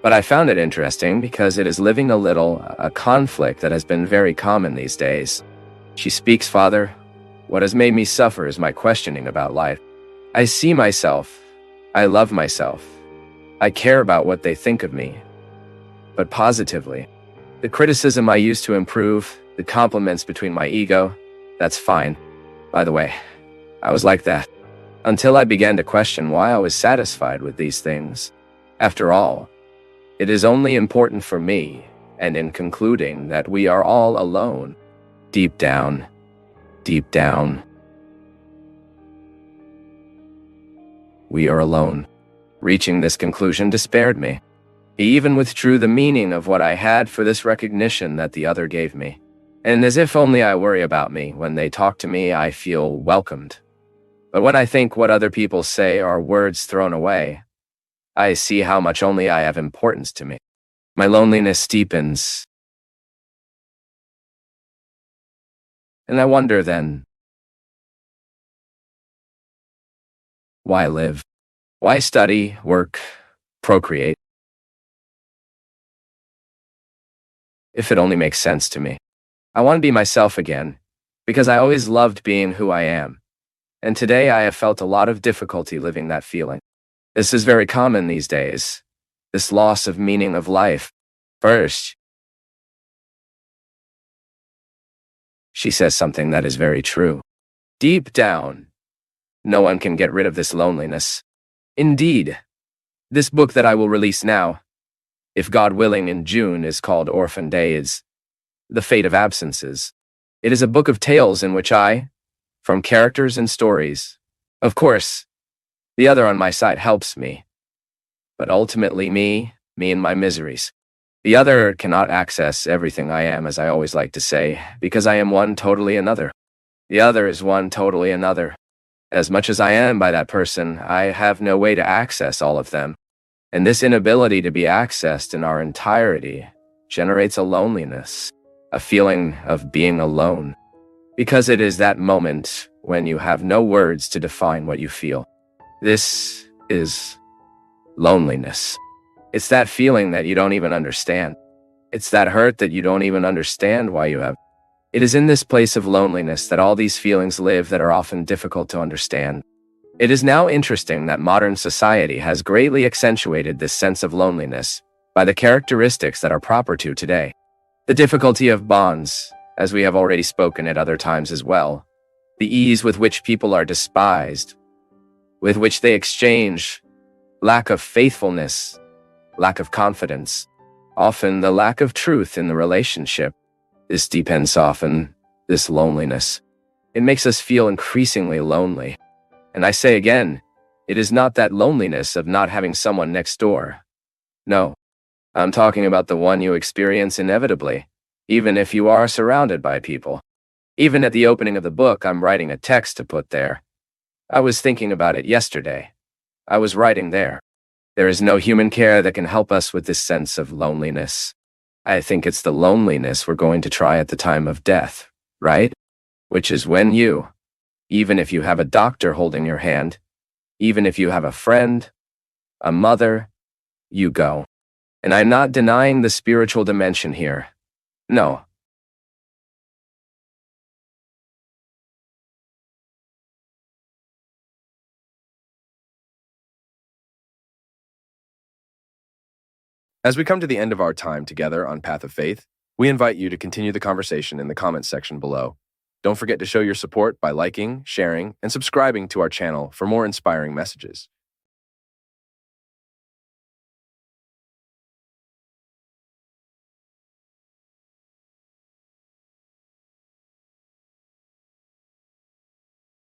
But I found it interesting because it is living a conflict that has been very common these days. She speaks, Father, what has made me suffer is my questioning about life. I see myself. I love myself. I care about what they think of me. But positively. The criticism I use to improve, the compliments between my ego, that's fine. By the way, I was like that. Until I began to question why I was satisfied with these things. After all, it is only important for me, and in concluding that we are all alone. Deep down. We are alone. Reaching this conclusion despaired me. He even withdrew the meaning of what I had for this recognition that the other gave me. And as if only I worry about me, when they talk to me, I feel welcomed. But when I think what other people say are words thrown away, I see how much only I have importance to me. My loneliness deepens. And I wonder then, why live? Why study, work, procreate? If it only makes sense to me. I want to be myself again, because I always loved being who I am. And today I have felt a lot of difficulty living that feeling. This is very common these days, this loss of meaning of life. First, she says something that is very true. Deep down, no one can get rid of this loneliness. Indeed, this book that I will release now, if God willing in June, is called Orphan Days, The Fate of Absences. It is a book of tales in which I, from characters and stories, of course, the other on my side helps me, but ultimately me and my miseries. The other cannot access everything I am, as I always like to say, because I am one totally another. The other is one totally another. As much as I am by that person, I have no way to access all of them. And this inability to be accessed in our entirety generates a loneliness, a feeling of being alone. Because it is that moment when you have no words to define what you feel. This is loneliness. It's that feeling that you don't even understand. It's that hurt that you don't even understand why you have. It is in this place of loneliness that all these feelings live that are often difficult to understand. It is now interesting that modern society has greatly accentuated this sense of loneliness by the characteristics that are proper to today. The difficulty of bonds, as we have already spoken at other times as well. The ease with which people are despised, with which they exchange, lack of faithfulness, lack of confidence, often the lack of truth in the relationship. This depends often, this loneliness. It makes us feel increasingly lonely. And I say again, it is not that loneliness of not having someone next door. No, I'm talking about the one you experience inevitably, even if you are surrounded by people. Even at the opening of the book, I'm writing a text to put there. I was thinking about it yesterday. I was writing there. There is no human care that can help us with this sense of loneliness. I think it's the loneliness we're going to try at the time of death, right? Which is when you, even if you have a doctor holding your hand, even if you have a friend, a mother, you go. And I'm not denying the spiritual dimension here. No. As we come to the end of our time together on Path of Faith, we invite you to continue the conversation in the comments section below. Don't forget to show your support by liking, sharing, and subscribing to our channel for more inspiring messages.